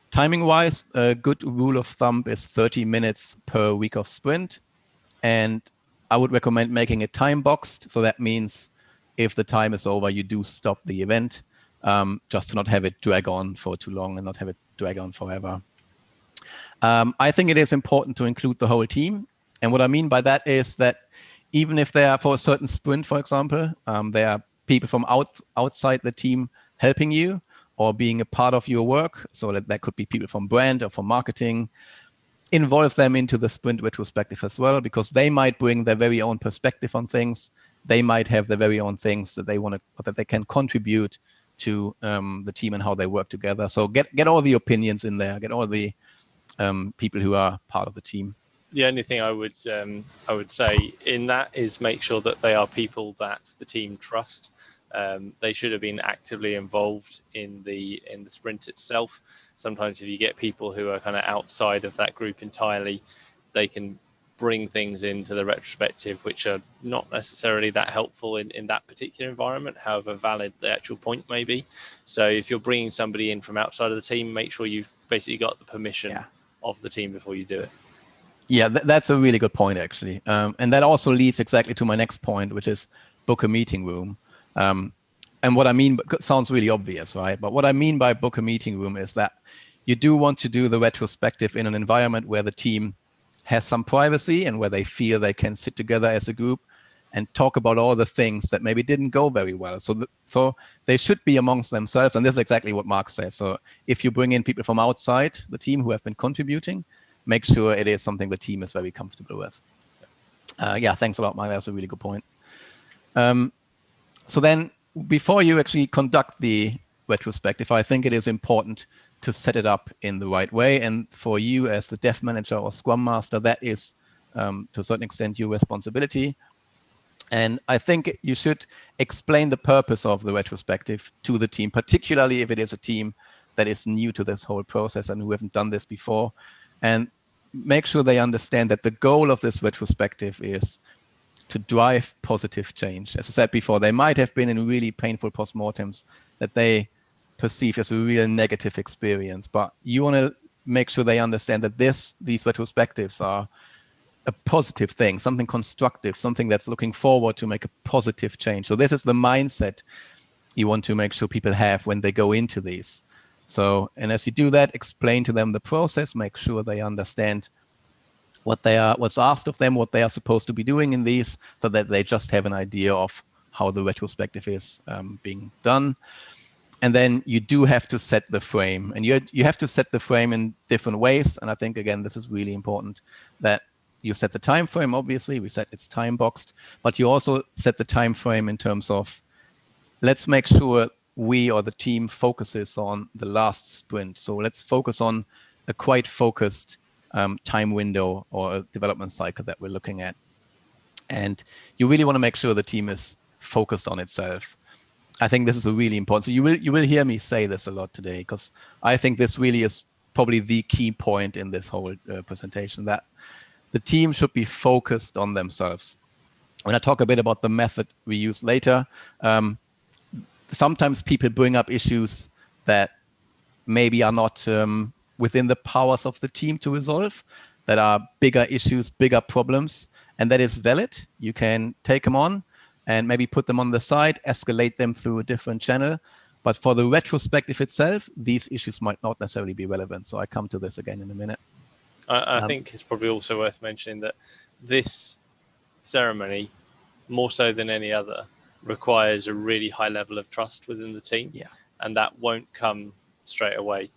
Timing-wise, a good rule of thumb is 30 minutes per week of sprint. And I would recommend making it time-boxed. So that means if the time is over, you do stop the event, just to not have it drag on for too long and not have it drag on forever. I think it is important to include the whole team. And what I mean by that is that even if they are for a certain sprint, for example, there are people from outside the team helping you or being a part of your work. So that could be people from brand or from marketing. Involve them into the sprint retrospective as well, because they might bring their very own perspective on things. They might have their very own things that they that they can contribute to the team and how they work together. So get all the opinions in there. Get all the people who are part of the team. The only thing I would say in that is make sure that they are people that the team trust. They should have been actively involved in the sprint itself. Sometimes if you get people who are kind of outside of that group entirely, they can bring things into the retrospective which are not necessarily that helpful in that particular environment, however valid the actual point may be. So if you're bringing somebody in from outside of the team, make sure you've basically got the permission of the team before you do it. Yeah, that's a really good point, actually. And that also leads exactly to my next point, which is book a meeting room. And what I mean, sounds really obvious, right? But what I mean by book a meeting room is that you do want to do the retrospective in an environment where the team has some privacy and where they feel they can sit together as a group and talk about all the things that maybe didn't go very well. So they should be amongst themselves. And this is exactly what Mark says. So if you bring in people from outside the team who have been contributing, make sure it is something the team is very comfortable with. Yeah, thanks a lot, Mark. That's a really good point. So then before you actually conduct the retrospective, I think it is important to set it up in the right way. And for you as the dev manager or scrum master, that is to a certain extent your responsibility. And I think you should explain the purpose of the retrospective to the team, particularly if it is a team that is new to this whole process and who haven't done this before. And make sure they understand that the goal of this retrospective is to drive positive change. As I said before, they might have been in really painful postmortems that they perceive as a real negative experience, but you want to make sure they understand that these retrospectives are a positive thing, something constructive, something that's looking forward to make a positive change. So this is the mindset you want to make sure people have when they go into these. So, and as you do that, explain to them the process, make sure they understand what's asked of them, what they are supposed to be doing in these, so that they just have an idea of how the retrospective is being done. And then you do have to set the frame, and you have to set the frame in different ways. And I think, again, this is really important that you set the time frame. Obviously, we said it's time boxed, but you also set the time frame in terms of, let's make sure we or the team focuses on the last sprint. So let's focus on a quite focused time window or development cycle that we're looking at. And you really want to make sure the team is focused on itself. I think this is a really important. So you will hear me say this a lot today, because I think this really is probably the key point in this whole presentation, that the team should be focused on themselves. When I talk a bit about the method we use later, sometimes people bring up issues that maybe are not within the powers of the team to resolve, that are bigger issues, bigger problems, and that is valid. You can take them on and maybe put them on the side, escalate them through a different channel. But for the retrospective itself, these issues might not necessarily be relevant. So I come to this again in a minute. I think it's probably also worth mentioning that this ceremony, more so than any other, requires a really high level of trust within the team. Yeah. And that won't come straight away.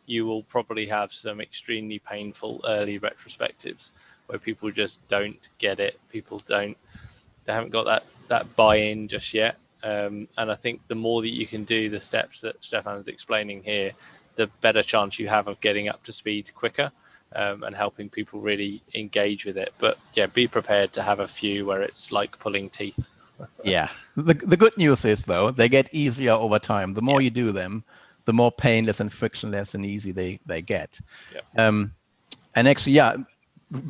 You will probably have some extremely painful early retrospectives where people just don't get it. They haven't got that buy-in just yet. And I think the more that you can do the steps that Stefan's explaining here, the better chance you have of getting up to speed quicker and helping people really engage with it. But yeah, be prepared to have a few where it's like pulling teeth. Yeah. The good news is, though, they get easier over time. The more you do them, the more painless and frictionless and easy they get. Yeah. And actually, yeah,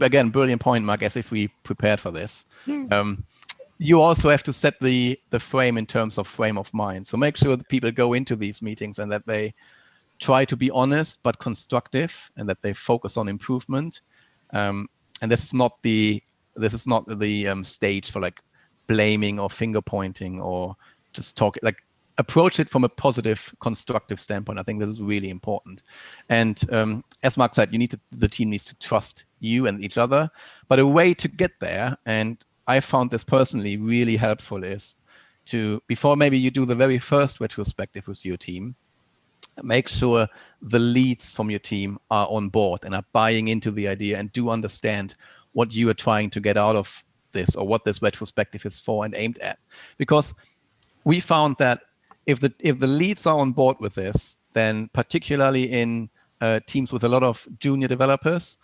again, brilliant point, Mark, as if we prepared for this. You also have to set the frame in terms of frame of mind. So make sure that people go into these meetings and that they try to be honest but constructive, and that they focus on improvement. And this is not the stage for like blaming or finger pointing or just talk. Like, approach it from a positive, constructive standpoint. I think this is really important. And as Mark said, the team needs to trust you and each other. But a way to get there, and I found this personally really helpful, is to, before maybe you do the very first retrospective with your team, make sure the leads from your team are on board and are buying into the idea and do understand what you are trying to get out of this, or what this retrospective is for and aimed at. Because we found that if the leads are on board with this, then particularly in teams with a lot of junior developers,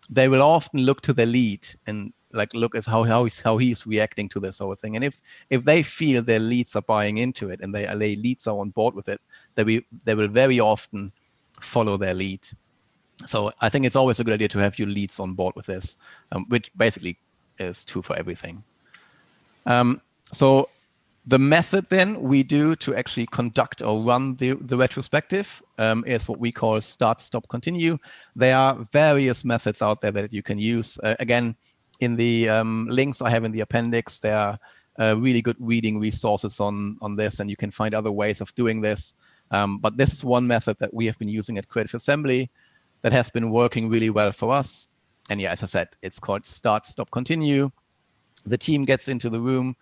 they will often look to their lead and like look at how he's reacting to this whole thing. And if they feel their leads are buying into it and their leads are on board with it, they will very often follow their lead. So I think it's always a good idea to have your leads on board with this, which basically is true for everything. So the method then we do to actually conduct or run the retrospective is what we call start, stop, continue. There are various methods out there that you can use. Again, in the links I have in the appendix, there are really good reading resources on this, and you can find other ways of doing this. But this is one method that we have been using at Creative Assembly that has been working really well for us. And yeah, as I said, it's called start, stop, continue. The team gets into the room.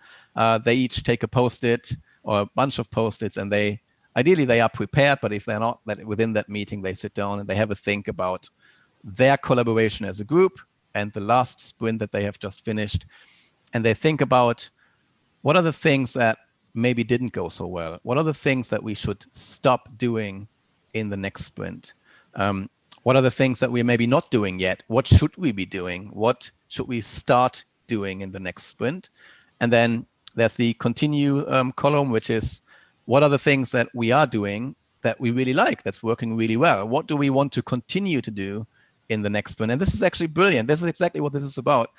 They each take a Post-it or a bunch of Post-its, and ideally they are prepared, but if they're not, within that meeting, they sit down and they have a think about their collaboration as a group and the last sprint that they have just finished. And they think about, what are the things that maybe didn't go so well? What are the things that we should stop doing in the next sprint? What are the things that we're maybe not doing yet? What should we be doing? What should we start doing in the next sprint? And then there's the continue column, which is, what are the things that we are doing that we really like, that's working really well? What do we want to continue to do in the next sprint? And this is actually brilliant. This is exactly what this is about.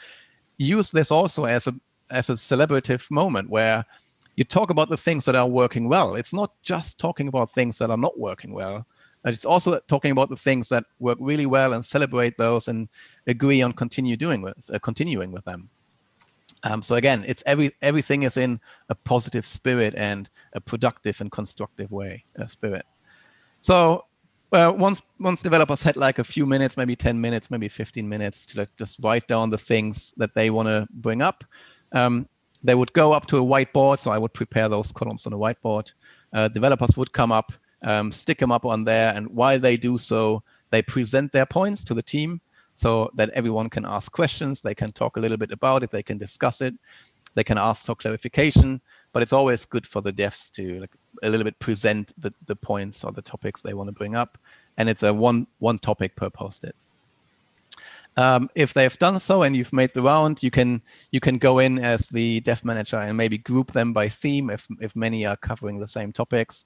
Use this also as a celebrative moment where you talk about the things that are working well. It's not just talking about things that are not working well. It's also talking about the things that work really well and celebrate those and agree on continuing with them. So again, it's everything is in a positive spirit and a productive and constructive spirit. So once developers had like a few minutes, maybe 10 minutes, maybe 15 minutes to just write down the things that they want to bring up, they would go up to a whiteboard. So I would prepare those columns on a whiteboard. Developers would come up, stick them up on there, and while they do so, they present their points to the team so that everyone can ask questions. They can talk a little bit about it. They can discuss it. They can ask for clarification. But it's always good for the devs to a little bit present the points or the topics they want to bring up. And it's a one topic per Post-it. If they've done so and you've made the round, you can go in as the dev manager and maybe group them by theme if many are covering the same topics.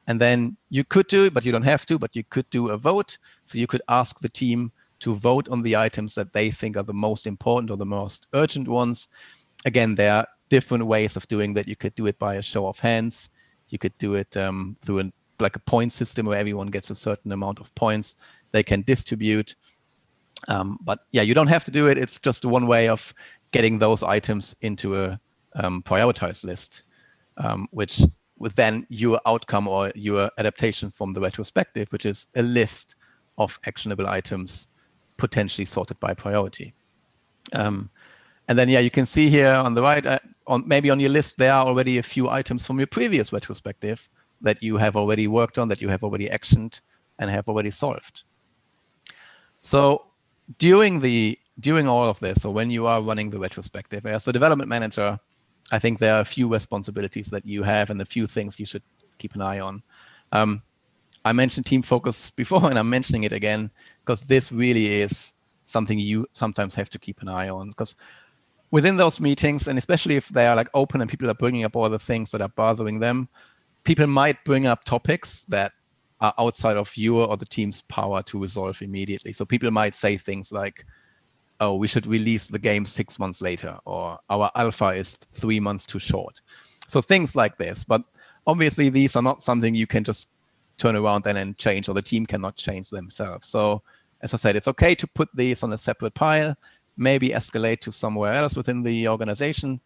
And then you could do it, but you don't have to, but you could do a vote. So you could ask the team to vote on the items that they think are the most important or the most urgent ones. Again, there are different ways of doing that. You could do it by a show of hands. You could do it through a point system where everyone gets a certain amount of points they can distribute. But yeah, you don't have to do it. It's just one way of getting those items into a prioritized list, which with then your outcome or your adaptation from the retrospective, which is a list of actionable items potentially sorted by priority. And then, yeah, you can see here on the right, maybe on your list, there are already a few items from your previous retrospective that you have already worked on, that you have already actioned and have already solved. So during all of this, or when you are running the retrospective, as a development manager, I think there are a few responsibilities that you have and a few things you should keep an eye on. I mentioned team focus before, and I'm mentioning it again because this really is something you sometimes have to keep an eye on, because within those meetings, and especially if they are like open and people are bringing up all the things that are bothering them, people might bring up topics that are outside of your or the team's power to resolve immediately. So people might say things like, oh, we should release the game 6 months later, or our alpha is 3 months too short. So things like this. But obviously, these are not something you can just turn around and then change, or the team cannot change themselves. So as I said, it's okay to put these on a separate pile, maybe escalate to somewhere else within the organization,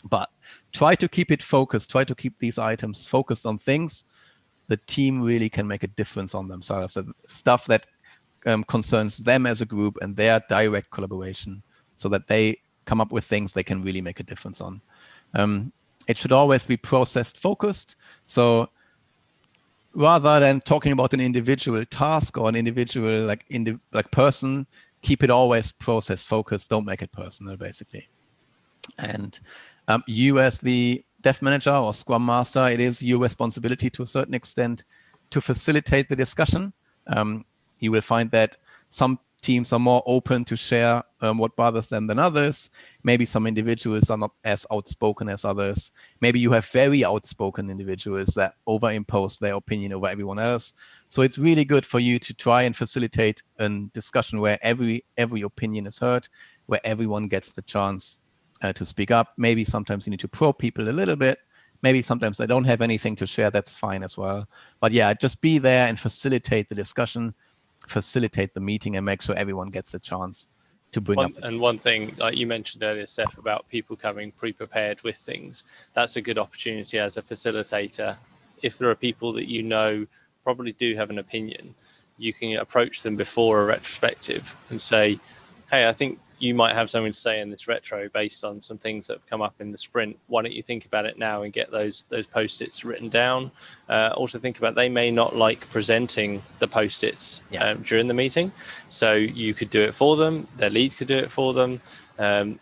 but try to keep it focused. Try to keep these items focused on things the team really can make a difference on themselves, stuff that concerns them as a group and their direct collaboration, so that they come up with things they can really make a difference on. It should always be process focused. So rather than talking about an individual task or an individual like person, keep it always process focused. Don't make it personal, basically. And you as the dev manager or scrum master, it is your responsibility to a certain extent to facilitate the discussion. You will find that some teams are more open to share what bothers them than others. Maybe some individuals are not as outspoken as others. Maybe you have very outspoken individuals that overimpose their opinion over everyone else. So it's really good for you to try and facilitate a discussion where every opinion is heard, where everyone gets the chance to speak up. Maybe sometimes you need to probe people a little bit. Maybe sometimes they don't have anything to share. That's fine as well. But yeah, just be there and facilitate the discussion, facilitate the meeting, and make sure everyone gets the chance to bring up. And one thing, like you mentioned earlier, Steph, about people coming pre-prepared with things, that's a good opportunity as a facilitator. If there are people that you know probably do have an opinion, you can approach them before a retrospective and say, hey, I think you might have something to say in this retro based on some things that have come up in the sprint. Why don't you think about it now and get those post-its written down? Also think about, they may not like presenting the post-its during the meeting. So you could do it for them. Their lead could do it for them.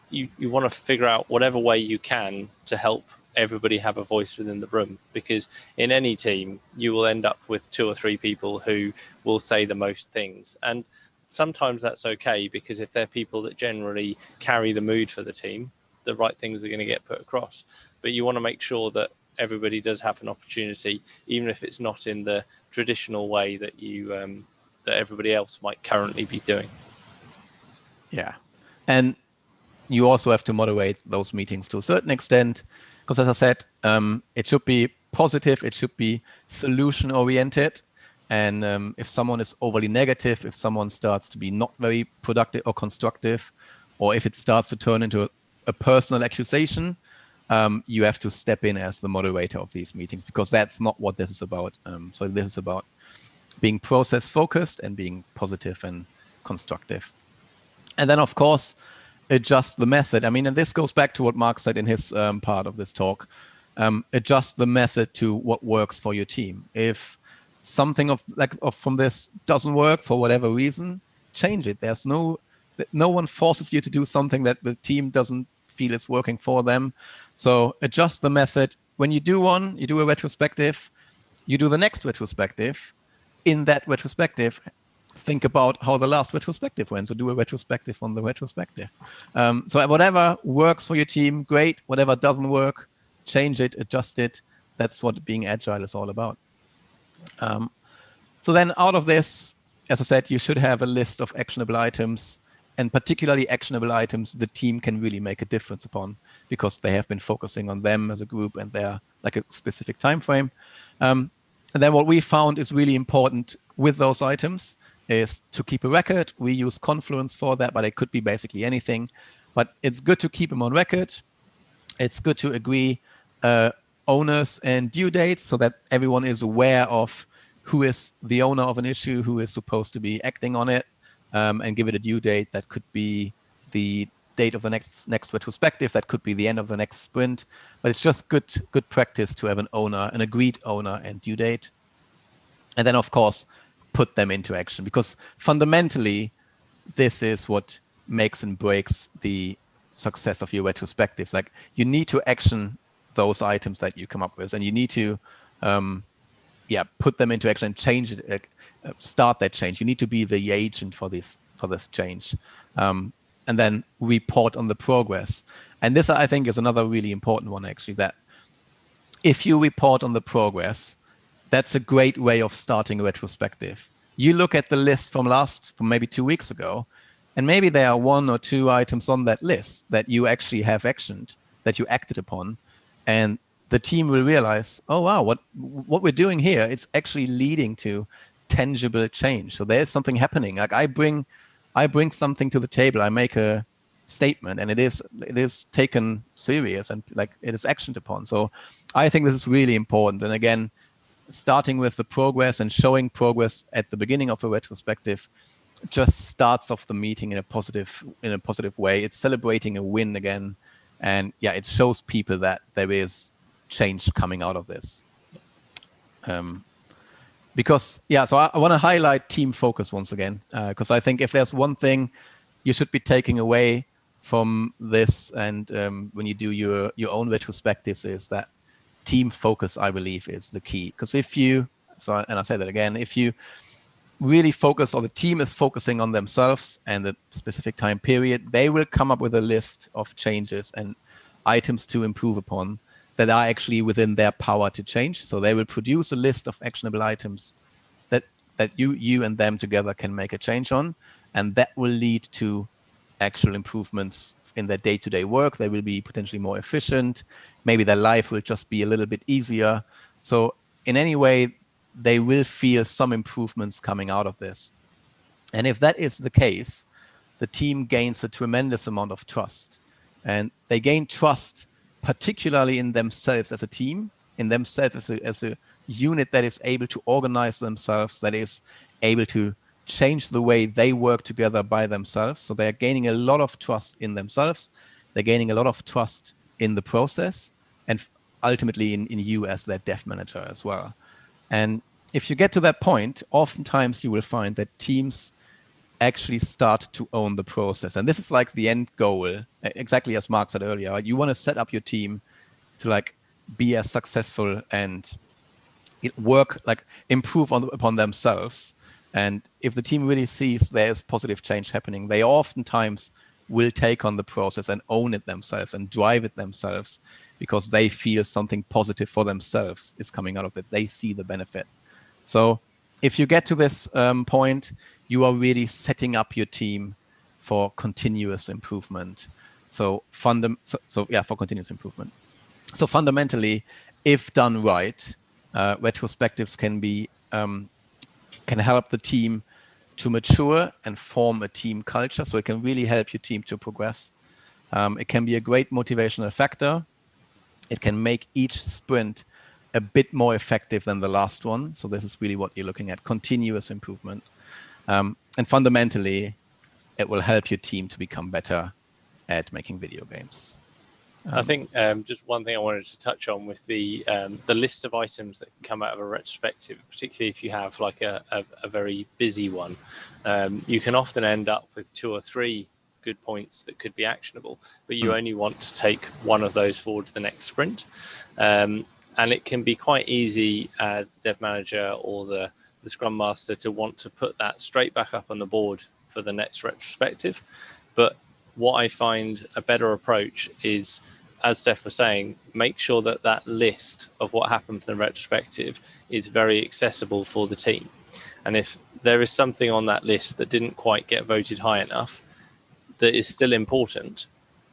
You want to figure out whatever way you can to help everybody have a voice within the room, because in any team, you will end up with 2 or 3 people who will say the most things. And sometimes that's okay, because if they're people that generally carry the mood for the team, the right things are going to get put across. But you want to make sure that everybody does have an opportunity, even if it's not in the traditional way that you that everybody else might currently be doing. Yeah, and you also have to moderate those meetings to a certain extent, because as I said, it should be positive, it should be solution oriented. And if someone is overly negative, if someone starts to be not very productive or constructive, or if it starts to turn into a personal accusation, you have to step in as the moderator of these meetings, because that's not what this is about. So this is about being process focused and being positive and constructive. And then, of course, adjust the method. I mean, and this goes back to what Mark said in his part of this talk. Adjust the method to what works for your team. If something from this doesn't work for whatever reason, change it. There's no one forces you to do something that the team doesn't feel is working for them. So adjust the method. When you do one, you do a retrospective, you do the next retrospective. In that retrospective, think about how the last retrospective went. So do a retrospective on the retrospective. So whatever works for your team, great. Whatever doesn't work, change it, adjust it. That's what being agile is all about. So then out of this, as I said, you should have a list of actionable items, and particularly actionable items the team can really make a difference upon, because they have been focusing on them as a group and they're like a specific time frame. And then what we found is really important with those items is to keep a record. We use Confluence for that, but it could be basically anything. But it's good to keep them on record. It's good to agree owners and due dates, so that everyone is aware of who is the owner of an issue, who is supposed to be acting on it, and give it a due date. That could be the date of the next retrospective. That could be the end of the next sprint. But it's just good practice to have an owner, an agreed owner and due date. And then, of course, put them into action, because fundamentally, this is what makes and breaks the success of your retrospectives. Like, you need to action those items that you come up with, and you need to put them into action and change it, start that change. You need to be the agent for this change, and then report on the progress. And this, I think, is another really important one, actually, that if you report on the progress, that's a great way of starting a retrospective. You look at the list from maybe 2 weeks ago, and maybe there are 1 or 2 items on that list that you actually have actioned, that you acted upon, and the team will realize, oh wow, what we're doing here, it's actually leading to tangible change. So there's something happening. Like, I bring something to the table, I make a statement, and it is taken serious, and like, it is actioned upon. So I think this is really important. And again, starting with the progress and showing progress at the beginning of a retrospective just starts off the meeting in a positive way. It's celebrating a win again, and it shows people that there is change coming out of this. Because so I want to highlight team focus once again, because I think if there's one thing you should be taking away from this, and when you do your own retrospectives, is that team focus, I believe, is the key. Because and I say that again, if you really focus, or the team is focusing on themselves and the specific time period, they will come up with a list of changes and items to improve upon that are actually within their power to change. So they will produce a list of actionable items that you and them together can make a change on, and that will lead to actual improvements in their day-to-day work. They will be potentially more efficient. Maybe their life will just be a little bit easier. So in any way, they will feel some improvements coming out of this. And if that is the case, the team gains a tremendous amount of trust. And they gain trust particularly in themselves as a team, in themselves as a unit that is able to organize themselves, that is able to change the way they work together by themselves. So they're gaining a lot of trust in themselves. They're gaining a lot of trust in the process, and ultimately in you as their dev manager as well. And if you get to that point, oftentimes you will find that teams actually start to own the process. And this is like the end goal, exactly as Mark said earlier. Right? You want to set up your team to like be as successful and improve upon themselves. And if the team really sees there's positive change happening, they oftentimes will take on the process and own it themselves and drive it themselves, because they feel something positive for themselves is coming out of it. They see the benefit. So if you get to this point, you are really setting up your team for continuous improvement. For continuous improvement. So fundamentally, if done right, retrospectives can help the team to mature and form a team culture. So it can really help your team to progress. It can be a great motivational factor. It can make each sprint a bit more effective than the last one. So this is really what you're looking at, continuous improvement. And fundamentally, it will help your team to become better at making video games. I think just one thing I wanted to touch on with the list of items that come out of a retrospective, particularly if you have like a very busy one, you can often end up with 2 or 3 good points that could be actionable, but you only want to take one of those forward to the next sprint. And it can be quite easy as the dev manager or the scrum master to want to put that straight back up on the board for the next retrospective. But what I find a better approach is, as Steph was saying, make sure that that list of what happened in the retrospective is very accessible for the team. And if there is something on that list that didn't quite get voted high enough that is still important,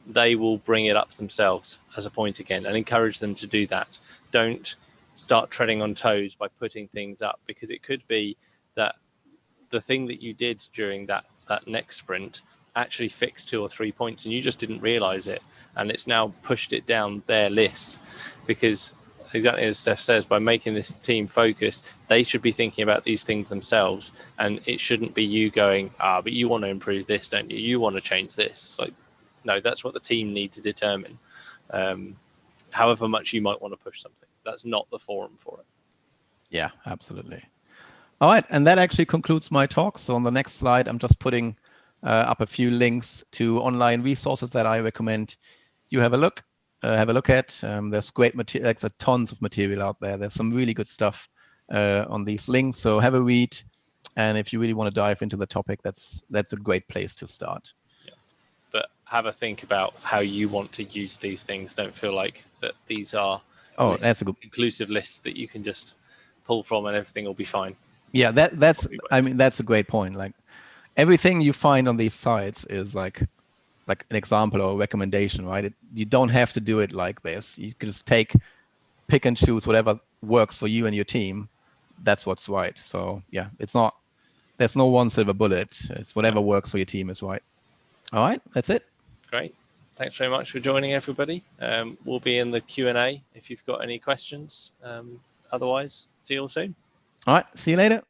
they will bring it up themselves as a point again and encourage them to do that. Don't start treading on toes by putting things up, because it could be that the thing that you did during that next sprint actually fixed 2 or 3 points and you just didn't realize it, and it's now pushed it down their list. Because exactly as Steph says, by making this team focused, they should be thinking about these things themselves, and it shouldn't be you going, but you want to improve this, don't you? You want to change this. Like, no, that's what the team need to determine. However much you might want to push something, that's not the forum for it. Yeah, absolutely. All right, and that actually concludes my talk. So on the next slide, I'm just putting up a few links to online resources that I recommend you have a look at. There's great material, like there's tons of material out there. There's some really good stuff on these links. So have a read, and if you really want to dive into the topic, that's a great place to start. Yeah. But have a think about how you want to use these things. Don't feel like that these are that's a good inclusive lists that you can just pull from and everything will be fine. Yeah, that's I mean, that's a great point. Like everything you find on these sites is like an example or a recommendation, right? You don't have to do it like this. You can just pick and choose whatever works for you and your team. That's what's right. So yeah, there's no one silver bullet. It's whatever works for your team is right. All right, that's it. Great. Thanks very much for joining, everybody. We'll be in the Q&A if you've got any questions. Otherwise, see you all soon. All right, see you later.